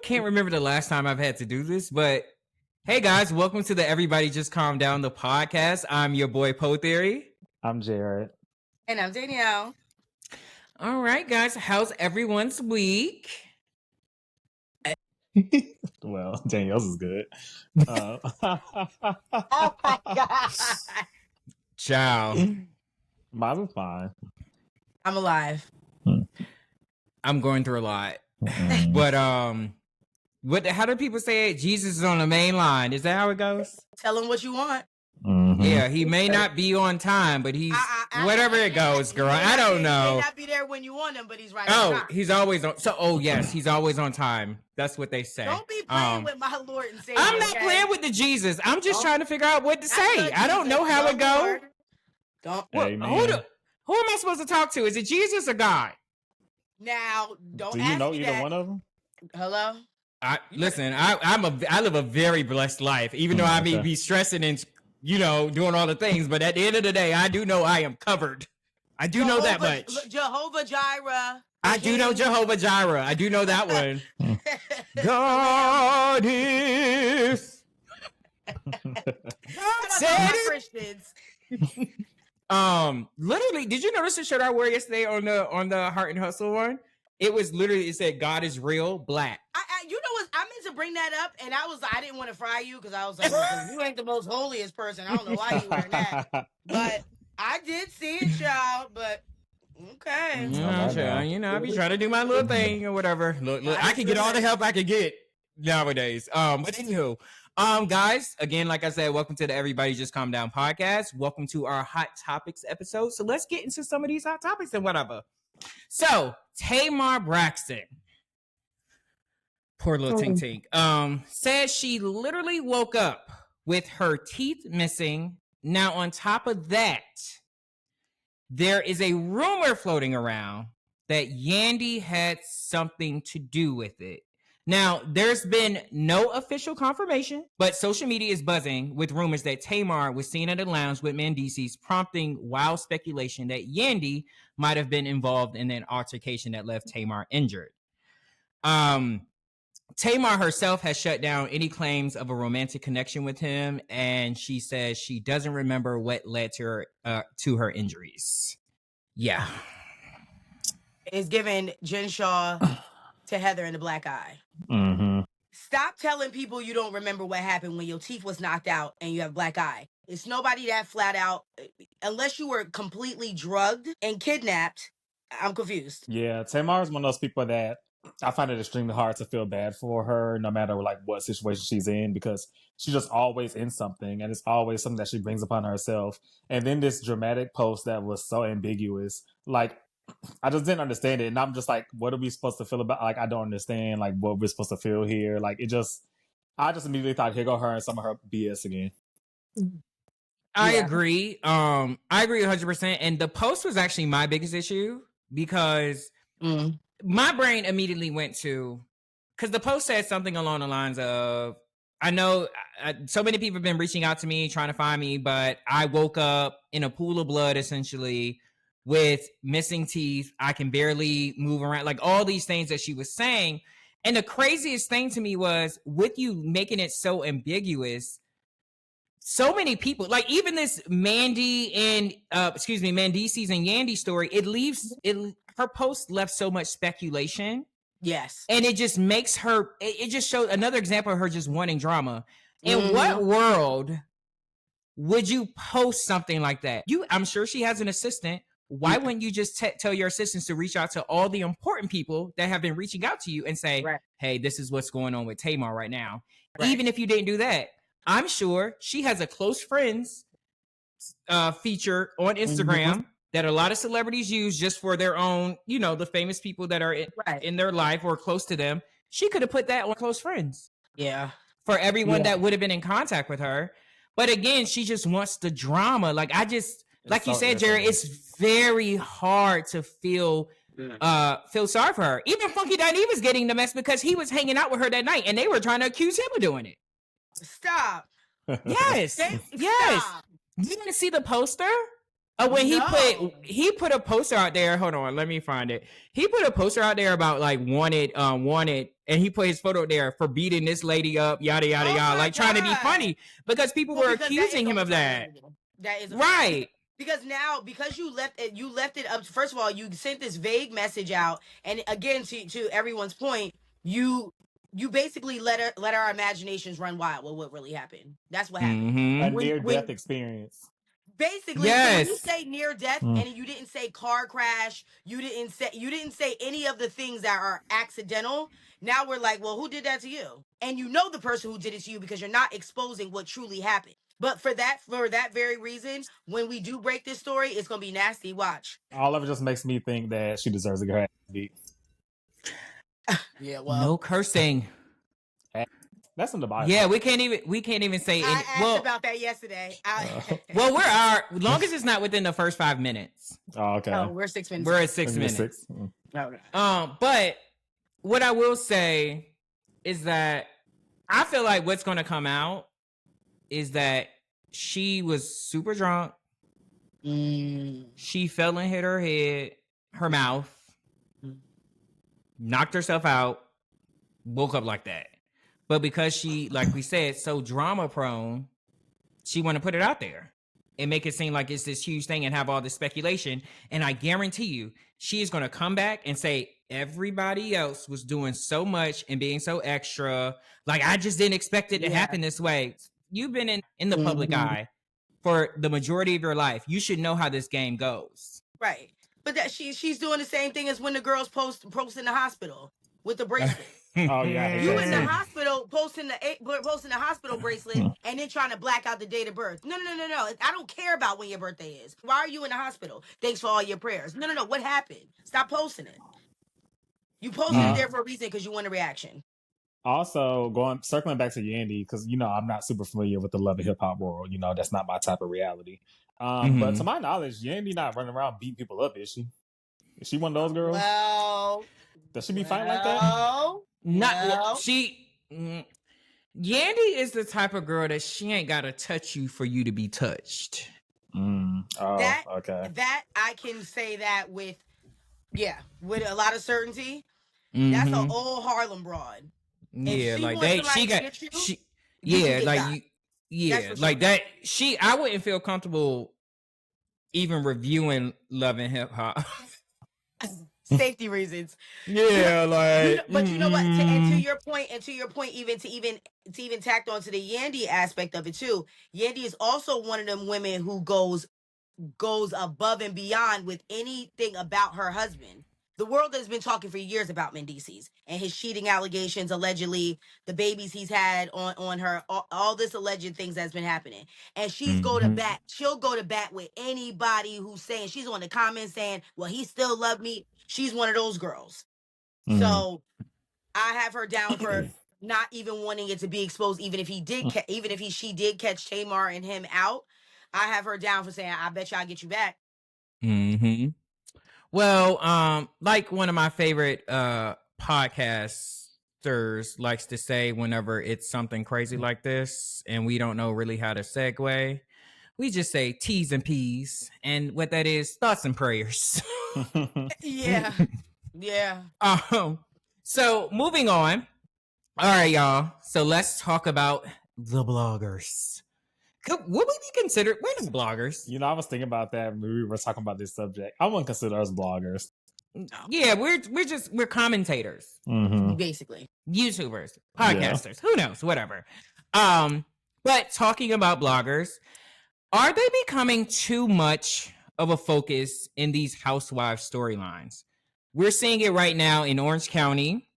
Can't remember the last time I've had to do this, but hey guys, welcome to the Everybody Just Calm Down the podcast. I'm your boy Po Theory. I'm Jared. And I'm Danielle. All right, guys, how's everyone's week? Well, Danielle's is good. Oh my God. Ciao. Mine was fine. I'm alive. I'm going through a lot. But how do people say it? Jesus is on the main line. Is that how it goes? Tell him what you want. Yeah, he may not be on time, but he's whatever it goes, girl. I don't know. He may not be there when you want him, but he's right on on time. He's always on. So, yes, he's always on time. That's what they say. Don't be playing with my Lord and Savior. I'm not playing with the Jesus. I'm just trying to figure out what to say. I don't know how it goes. Don't. Who am I supposed to talk to? Is it Jesus or God? Now, don't. Do you know either one of them? Hello. I live a very blessed life, even though I may be stressing and doing all the things. But at the end of the day, I do know I am covered. I do know that much. Jehovah Jireh. I do know Jehovah Jireh. I do know that one. God is. Christians. Literally, did you notice the shirt I wore yesterday on the Heart and Hustle one? It was literally, it said God is real, black. You know what? I meant to bring that up, and I didn't want to fry you because I was like, you ain't the most holiest person. I don't know why you wearing that, but I did see it, y'all. But okay, I be trying to do my little thing or whatever. Look, I can get all the help I can get nowadays. But anywho, guys, again, like I said, welcome to the Everybody Just Calm Down podcast. Welcome to our Hot Topics episode. So let's get into some of these hot topics and whatever. So Tamar Braxton, poor little Tink, said she literally woke up with her teeth missing. Now, on top of that, there is a rumor floating around that Yandy had something to do with it. Now, there's been no official confirmation, but social media is buzzing with rumors that Tamar was seen at a lounge with Mendeecees, prompting wild speculation that Yandy might have been involved in an altercation that left Tamar injured. Tamar herself has shut down any claims of a romantic connection with him, and she says she doesn't remember what led to her injuries. Yeah. It's giving Jen Shaw to Heather in the Black Eye. Stop telling people you don't remember what happened when your teeth was knocked out and you have black eye. It's nobody that flat out, unless you were completely drugged and kidnapped. I'm confused. Yeah, Tamar is one of those people that I find it extremely hard to feel bad for her, no matter like what situation she's in, because she's just always in something, and it's always something that she brings upon herself. And then this dramatic post that was so ambiguous, like, I just didn't understand it. And I'm just like, what are we supposed to feel about? Like, I don't understand, like, what we're supposed to feel here. Like, I just immediately thought, here go her and some of her BS again. I agree. I agree 100%. And the post was actually my biggest issue because my brain immediately went to, because the post said something along the lines of, I know so many people have been reaching out to me, trying to find me, but I woke up in a pool of blood, essentially, with missing teeth. I can barely move around, like all these things that she was saying. And the craziest thing to me was, with you making it so ambiguous, so many people, like even this Mendeecees and Yandy story, her post left so much speculation. Yes. And it just makes her, it just showed another example of her just wanting drama. In what world would you post something like that? I'm sure she has an assistant. Why wouldn't you just tell your assistants to reach out to all the important people that have been reaching out to you and say, hey, this is what's going on with Tamar right now. Right. Even if you didn't do that, I'm sure she has a close friends feature on Instagram that a lot of celebrities use just for their own, the famous people that are in their life or close to them. She could have put that on close friends. Yeah. For everyone that would have been in contact with her. But again, she just wants the drama. Like you said, Jerry, it's very hard to feel sorry for her. Even Funky Diney was getting the mess because he was hanging out with her that night and they were trying to accuse him of doing it. Stop. Yes. Yes. Stop. You didn't see the poster? Oh, when he put a poster out there. Hold on, let me find it. He put a poster out there about like wanted, and he put his photo there for beating this lady up, yada yada yada, like trying to be funny because people were accusing him of that. That is right. Because now, because you left it up. First of all, you sent this vague message out, and again, to everyone's point, you basically let our imaginations run wild with what really happened. That's what happened. Mm-hmm. A near-death experience. Basically, yes. So when you say near death and you didn't say car crash, you didn't say any of the things that are accidental. Now we're like, well, who did that to you? And you know the person who did it to you because you're not exposing what truly happened. But for that very reason, when we do break this story, it's gonna be nasty. Watch. All of it just makes me think that she deserves to get her ass beat. Yeah, well, no cursing. That's in the Bible. Yeah, we can't even say. I asked about that yesterday. Well, long as it's not within the first 5 minutes. Oh, okay. Oh, we're 6 minutes. We're at 6 minutes. Okay. But what I will say is that I feel like what's going to come out is that she was super drunk. She fell and hit her mouth, knocked herself out, woke up like that. But because she, like we said, so drama prone, she want to put it out there and make it seem like it's this huge thing and have all this speculation. And I guarantee you, she is going to come back and say, everybody else was doing so much and being so extra. Like, I just didn't expect it to happen this way. You've been in the public eye for the majority of your life. You should know how this game goes. Right. But that she's doing the same thing as when the girls post in the hospital with the bracelet. Oh yeah, you in the hospital posting the hospital bracelet and then trying to black out the date of birth. No. I don't care about when your birthday is. Why are you in the hospital? Thanks for all your prayers. No. What happened? Stop posting it. You posted it there for a reason because you want a reaction. Also, circling back to Yandy, because I'm not super familiar with the love and hip hop world. That's not my type of reality. But to my knowledge, Yandy not running around beating people up, is she? Is she one of those girls? Well, does she be fighting like that? Yandy is the type of girl that she ain't gotta touch you for you to be touched. Okay. That I can say that with a lot of certainty. That's an old Harlem broad. Yeah, like that. I wouldn't feel comfortable even reviewing Love and Hip Hop. Safety reasons. Yeah, like. But you know what? And to your point, even tacked onto the Yandy aspect of it too. Yandy is also one of them women who goes above and beyond with anything about her husband. The world has been talking for years about Mendeecees and his cheating allegations, allegedly, the babies he's had on her, all this alleged things that's been happening. And she'll go to bat with anybody who's saying, she's on the comments saying, well, he still loved me. She's one of those girls. So I have her down for not even wanting it to be exposed, even if she did catch Tamar and him out. I have her down for saying, I bet you I'll get you back. Well, like one of my favorite podcasters likes to say, whenever it's something crazy like this and we don't know really how to segue, we just say T's and P's. And what that is, thoughts and prayers. Yeah. So moving on. All right, y'all. So let's talk about the bloggers. Would we be considered? We're not bloggers. I was thinking about that when we were talking about this subject. I wouldn't consider us bloggers. Yeah, we're commentators, basically YouTubers, podcasters. Who knows? Whatever. But talking about bloggers, are they becoming too much of a focus in these Housewives storylines? We're seeing it right now in Orange County.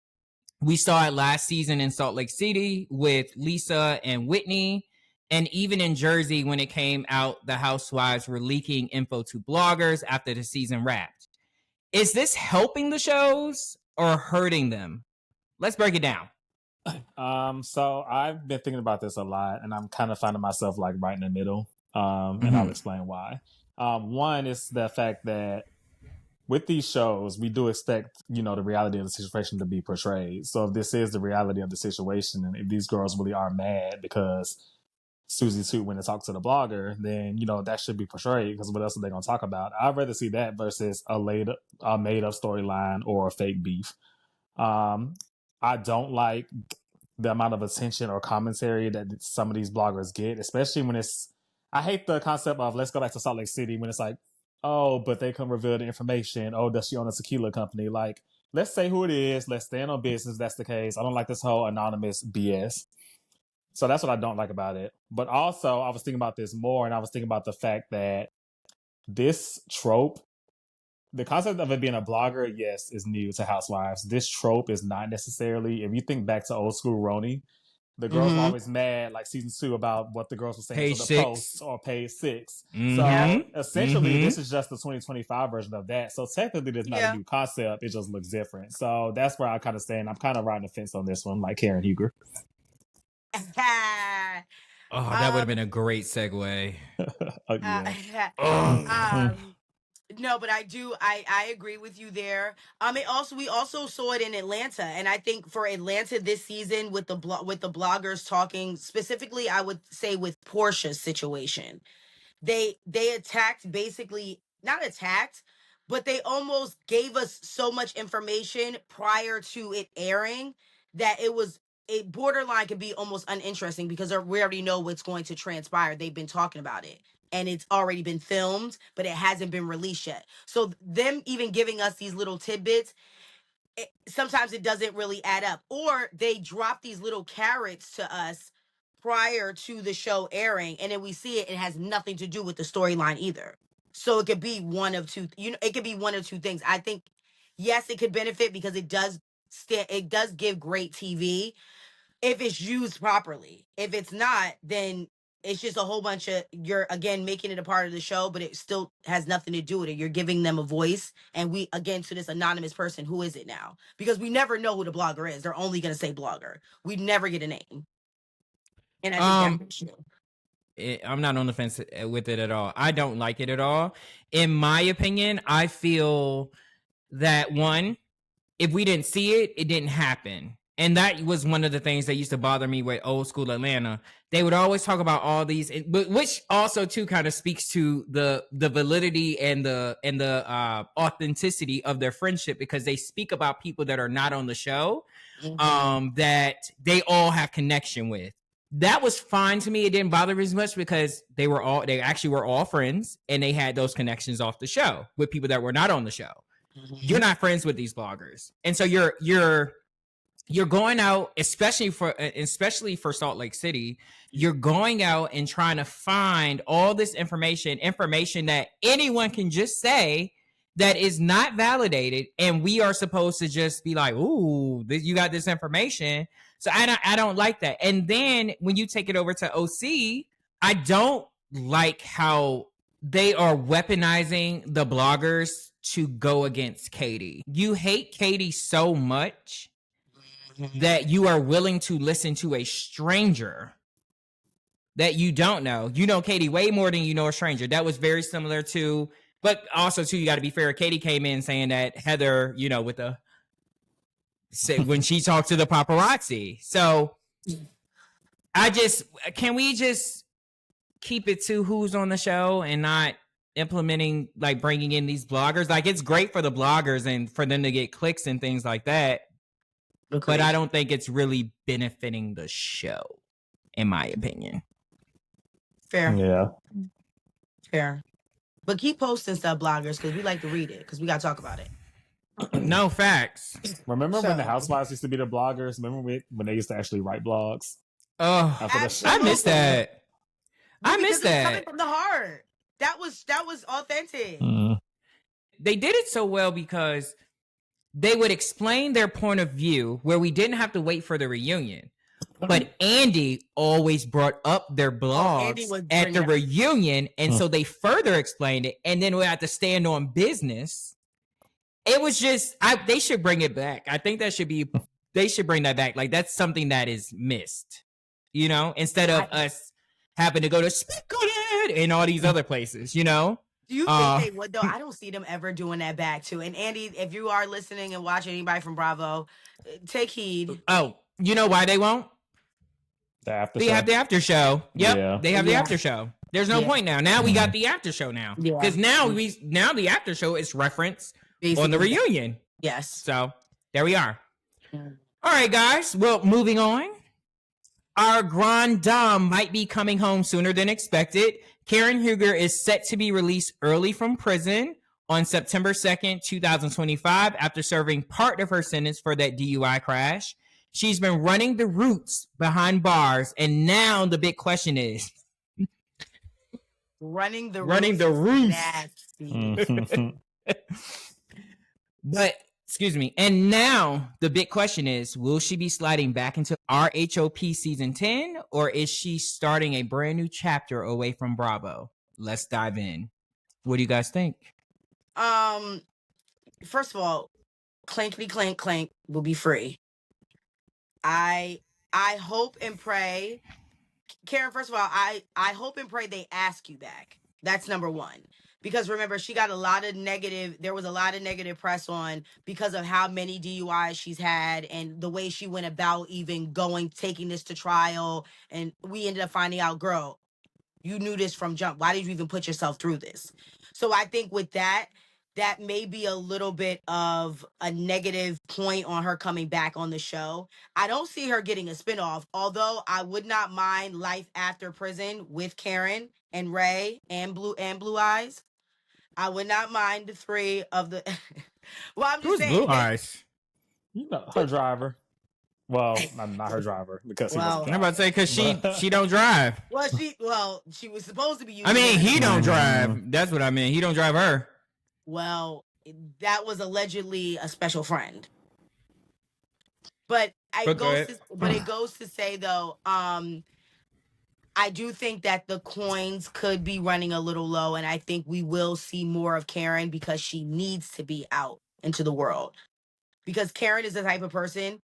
We saw it last season in Salt Lake City with Lisa and Whitney. And even in Jersey, when it came out, the Housewives were leaking info to bloggers after the season wrapped. Is this helping the shows or hurting them? Let's break it down. So I've been thinking about this a lot, and I'm kind of finding myself like right in the middle. And I'll explain why. One is the fact that with these shows, we do expect, the reality of the situation to be portrayed. So if this is the reality of the situation, and if these girls really are mad because Susie Toot when they talk to the blogger, then that should be portrayed, because what else are they going to talk about? I'd rather see that versus a made up storyline or a fake beef. I don't like the amount of attention or commentary that some of these bloggers get, especially when I hate the concept of, let's go back to Salt Lake City, when it's like, oh, but they can reveal the information. Oh, does she own a tequila company? Like, let's say who it is. Let's stand on business. That's the case. I don't like this whole anonymous BS. So that's what I don't like about it. But also, I was thinking about this more, and I was thinking about the fact that this trope, the concept of it being a blogger, yes, is new to Housewives. This trope is not necessarily, if you think back to old school RHONJ, the girls were always mad, like season 2, about what the girls were saying to the posts or page 6. So essentially, this is just the 2025 version of that. So technically, there's not a new concept. It just looks different. So that's where I kind of stand. I'm kind of riding the fence on this one, like Karen Huger. Oh, that would have been a great segue. No, but I agree with you there. We also saw it in Atlanta, and I think for Atlanta this season with the bloggers talking specifically, I would say with Portia's situation, they attacked, basically not attacked, but they almost gave us so much information prior to it airing that it borderline could be almost uninteresting, because we already know what's going to transpire. They've been talking about it, and it's already been filmed, but it hasn't been released yet. So them even giving us these little tidbits, sometimes it doesn't really add up. Or they drop these little carrots to us prior to the show airing, and then we see it has nothing to do with the storyline either. So it could be one of two. It could be one of two things. I think, yes, it could benefit because it does give great TV if it's used properly. If it's not, then it's just a whole bunch of, you're again making it a part of the show, but it still has nothing to do with it. You're giving them a voice, and we, again, to this anonymous person, who is it now? Because we never know who the blogger is. They're only going to say blogger. We never get a name. And I think that's true. I'm not on the fence with it at all. I don't like it at all. In my opinion, I feel that, one, if we didn't see it, it didn't happen. And that was one of the things that used to bother me with old school Atlanta. They would always talk about all these, which also too kind of speaks to the validity and the authenticity of their friendship, because they speak about people that are not on the show, that they all have connection with. That was fine to me. It didn't bother me as much because they actually were all friends, and they had those connections off the show with people that were not on the show. You're not friends with these bloggers, and so you're going out, especially for Salt Lake City, you're going out and trying to find all this information that anyone can just say that is not validated, and we are supposed to just be like, ooh, you got this information. So I don't like that. And then when you take it over to OC, I don't like how they are weaponizing the bloggers to go against Katie. You hate Katie so much that you are willing to listen to a stranger that you don't know. You know Katie way more than you know a stranger. That was very similar to, but also too, you got to be fair. Katie came in saying that Heather, with when she talked to the paparazzi. So can we just keep it to who's on the show and not implementing, like, bringing in these bloggers? Like, it's great for the bloggers and for them to get clicks and things like that. Okay. But I don't think it's really benefiting the show, in my opinion. Fair. Yeah. Fair. But keep posting stuff, bloggers, because we like to read it, because we got to talk about it. No, facts. Remember when the Housewives used to be the bloggers? Remember when they used to actually write blogs? Oh, I miss that. I miss that. Coming from the heart. That was authentic. They did it so well because they would explain their point of view where we didn't have to wait for the reunion. But Andy always brought up their blogs at the reunion, and so they further explained it, and then we had to stand on business. It was just, they should bring it back. I think they should bring that back. Like, that's something that is missed, instead of us having to go to Speculated and all these other places, Do you think they would, though? I don't see them ever doing that back, too. And Andy, if you are listening and watching, anybody from Bravo, take heed. Oh, you know why they won't? The after They show. have the after show. Yep, Yeah. they have the after show. There's no point now. Now we got the after show now. Because now the after show is referenced on the reunion. Yes. So there we are. All right, guys. Well, moving on. Our Grande Dame might be coming home sooner than expected. Karen Huger is set to be released early from prison on September 2nd, 2025, after serving part of her sentence for that DUI crash. She's been running the routes behind bars, and now the big question is... Running the roots. But, excuse me, and now the big question is, will she be sliding back into RHOP season 10, or is she starting a brand new chapter away from Bravo? Let's dive in. What do you guys think? First of all, clankety clank clank will be free. I hope and pray, Karen, first of all, I hope and pray they ask you back. That's number one. Because remember, she got there was a lot of negative press on because of how many DUIs she's had and the way she went about even taking this to trial. And we ended up finding out, girl, you knew this from jump. Why did you even put yourself through this? So I think with that may be a little bit of a negative point on her coming back on the show. I don't see her getting a spinoff, although I would not mind Life After Prison with Karen and Ray and Blue Eyes. I would not mind the three of the... Well, I'm just saying. Blue Eyes? You know, her driver. Well, not her driver, because he wasn't. I'm about to say, because she don't drive. Well, she was supposed to be using... I mean, he don't drive. That's what I mean. He don't drive her. Well, that was allegedly a special friend. But it goes to say, though, I do think that the coins could be running a little low, and I think we will see more of Karen because she needs to be out into the world. Because Karen is the type of person,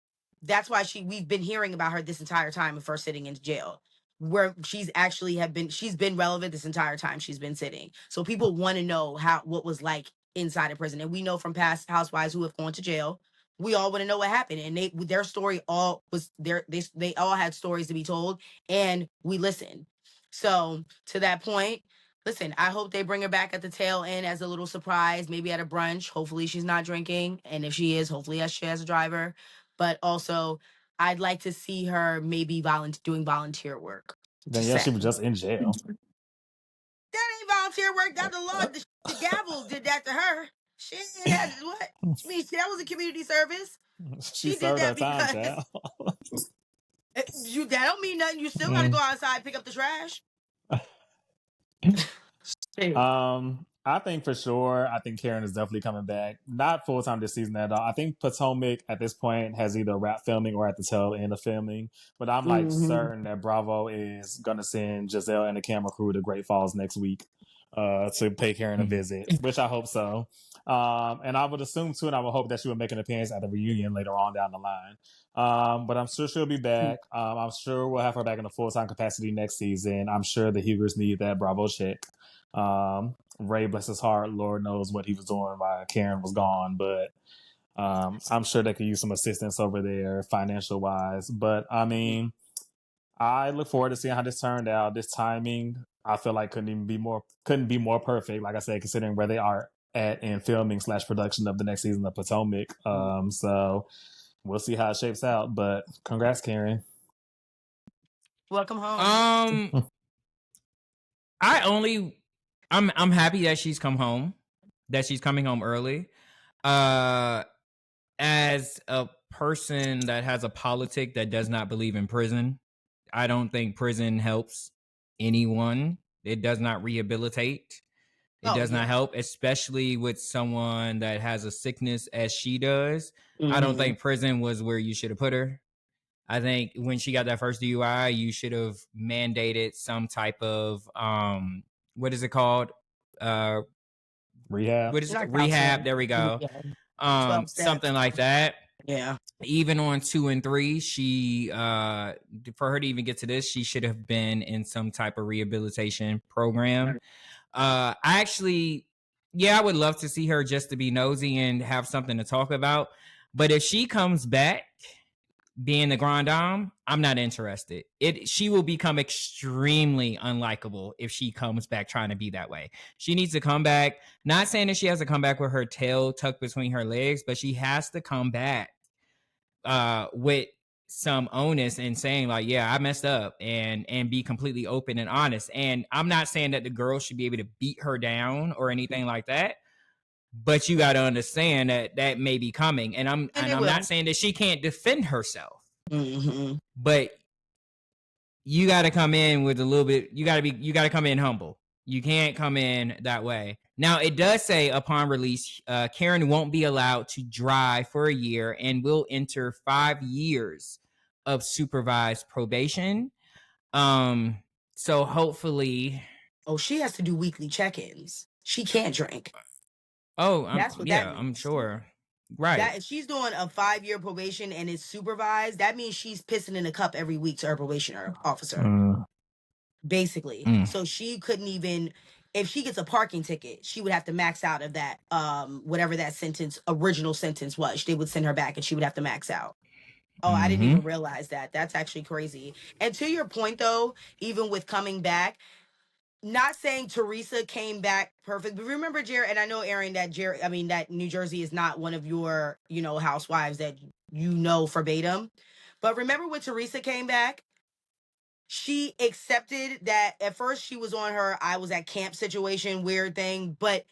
that's why we've been hearing about her this entire time of her sitting in jail, where she's been relevant this entire time she's been sitting. So people want to know what was like inside of prison. And we know from past housewives who have gone to jail, we all want to know what happened. And their story all was there. They all had stories to be told, and we listened. So to that point, listen, I hope they bring her back at the tail end as a little surprise, maybe at a brunch. Hopefully she's not drinking. And if she is, hopefully she has a driver. But also, I'd like to see her maybe doing volunteer work. Then she was just in jail. That ain't volunteer work. That the law, the gavel did that to her. She ain't had what? I mean, that was a community service. She served her time, child. That don't mean nothing. You still gotta go outside and pick up the trash. I think for sure, Karen is definitely coming back. Not full-time this season at all. I think Potomac at this point has either wrapped filming or at the tail end of filming. But I'm certain that Bravo is going to send Giselle and the camera crew to Great Falls next week to pay Karen a visit, which I hope so. And I would assume too, and I would hope that she would make an appearance at the reunion later on down the line. But I'm sure she'll be back. I'm sure we'll have her back in a full-time capacity next season. I'm sure the Hugers need that Bravo check. Ray, bless his heart, Lord knows what he was doing while Karen was gone, but I'm sure they could use some assistance over there financial wise. But I mean, I look forward to seeing how this turned out. This timing, I feel like couldn't be more perfect. Like I said, considering where they are at in filming / production of the next season of Potomac. So we'll see how it shapes out. But congrats, Welcome home. I'm happy that she's come home, that she's coming home early. As a person that has a politic that does not believe in prison, I don't think prison helps anyone. It does not rehabilitate. It does not help, especially with someone that has a sickness as she does. I don't think prison was where you should have put her. I think when she got that first DUI, you should have mandated some type of what is it called? Rehab. What is it? Rehab. There we go. Something like that. Yeah. Even on 2 and 3, she for her to even get to this, she should have been in some type of rehabilitation program. I would love to see her just to be nosy and have something to talk about. But if she comes back, being the Grande Dame, I'm not interested. She will become extremely unlikable if she comes back trying to be that way. She needs to come back. Not saying that she has to come back with her tail tucked between her legs, but she has to come back with some onus and saying like, yeah, I messed up, and be completely open and honest. And I'm not saying that the girl should be able to beat her down or anything like that. But you got to understand that may be coming, and I'm not saying that she can't defend herself, but you got to come in with a little bit. You got to come in humble. You can't come in that way. Now, it does say upon release, Karen won't be allowed to drive for a year and will enter 5 years of supervised probation. So hopefully, she has to do weekly check-ins. She can't drink. That's what that means. I'm sure. Right. If she's doing a 5-year probation and it's supervised, that means she's pissing in a cup every week to her probation officer. Basically. So she couldn't even, if she gets a parking ticket, she would have to max out of that, whatever that original sentence was. They would send her back and she would have to max out. Oh, I didn't even realize that. That's actually crazy. And to your point, though, even with coming back, not saying Teresa came back perfect, but remember, Jerry, and I know, Aaron, that New Jersey is not one of your, housewives that verbatim. But remember when Teresa came back, she accepted that at first she was on her I was at camp situation, weird thing, but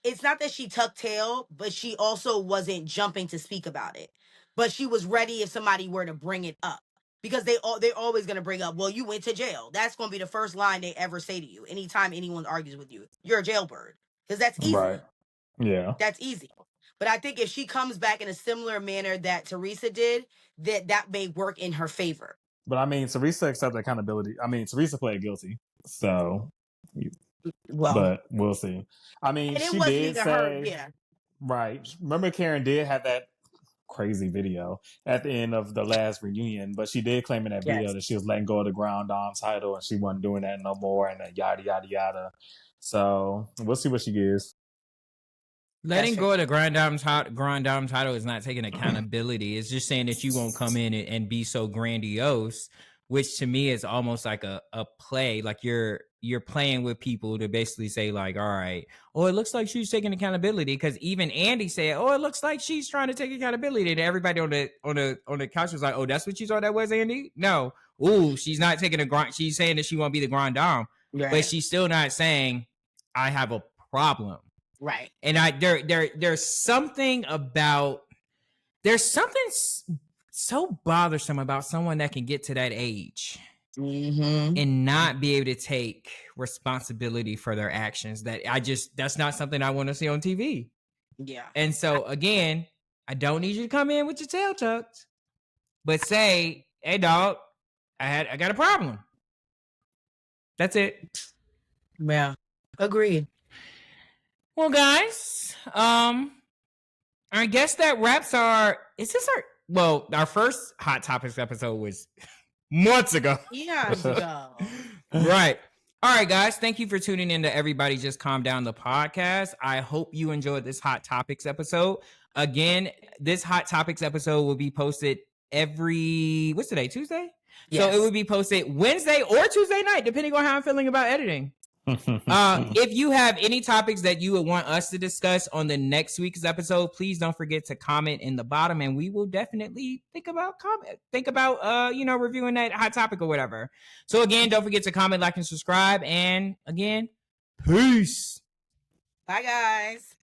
it's not that she tucked tail, but she also wasn't jumping to speak about it. But she was ready if somebody were to bring it up. Because they're always going to bring up, well, you went to jail. That's going to be the first line they ever say to you. Anytime anyone argues with you, you're a jailbird. Because that's easy. Right. Yeah. That's easy. But I think if she comes back in a similar manner that Teresa did, that may work in her favor. But I mean, Teresa accepted accountability. I mean, Teresa pled guilty. So, but we'll see. I mean, she did say, right. Remember, Karen did have that crazy video at the end of the last reunion, but she did claim in that video that she was letting go of the Grande Dame title and she wasn't doing that no more, and then yada yada yada. So we'll see what she gives. Letting go of the Grande Dame title is not taking accountability. It's just saying that you won't come in and be so grandiose, which to me is almost like a play. Like you're playing with people to basically say like, all right, oh, it looks like she's taking accountability, because even Andy said, oh, it looks like she's trying to take accountability, and everybody on the couch was like, oh, that's what you thought that was, Andy? No, she's not taking she's saying that she won't be the Grande Dame, but she's still not saying I have a problem. Right. And there's something so bothersome about someone that can get to that age and not be able to take responsibility for their actions. That's not something I want to see on TV. Yeah. And so again, I don't need you to come in with your tail tucked, but say, hey dog, I got a problem. That's it. Yeah. Agreed. Well, guys, I guess that wraps our first Hot Topics episode was months ago. Years ago. Right. All right, guys. Thank you for tuning in to Everybody Just Calm Down, the podcast. I hope you enjoyed this Hot Topics episode. Again, this Hot Topics episode will be posted what's today? Tuesday? Yes. So it will be posted Wednesday or Tuesday night, depending on how I'm feeling about editing. If you have any topics that you would want us to discuss on the next week's episode, please don't forget to comment in the bottom, and we will definitely think about reviewing that hot topic or whatever. So again, don't forget to comment, like, and subscribe. And again, peace. Bye, guys.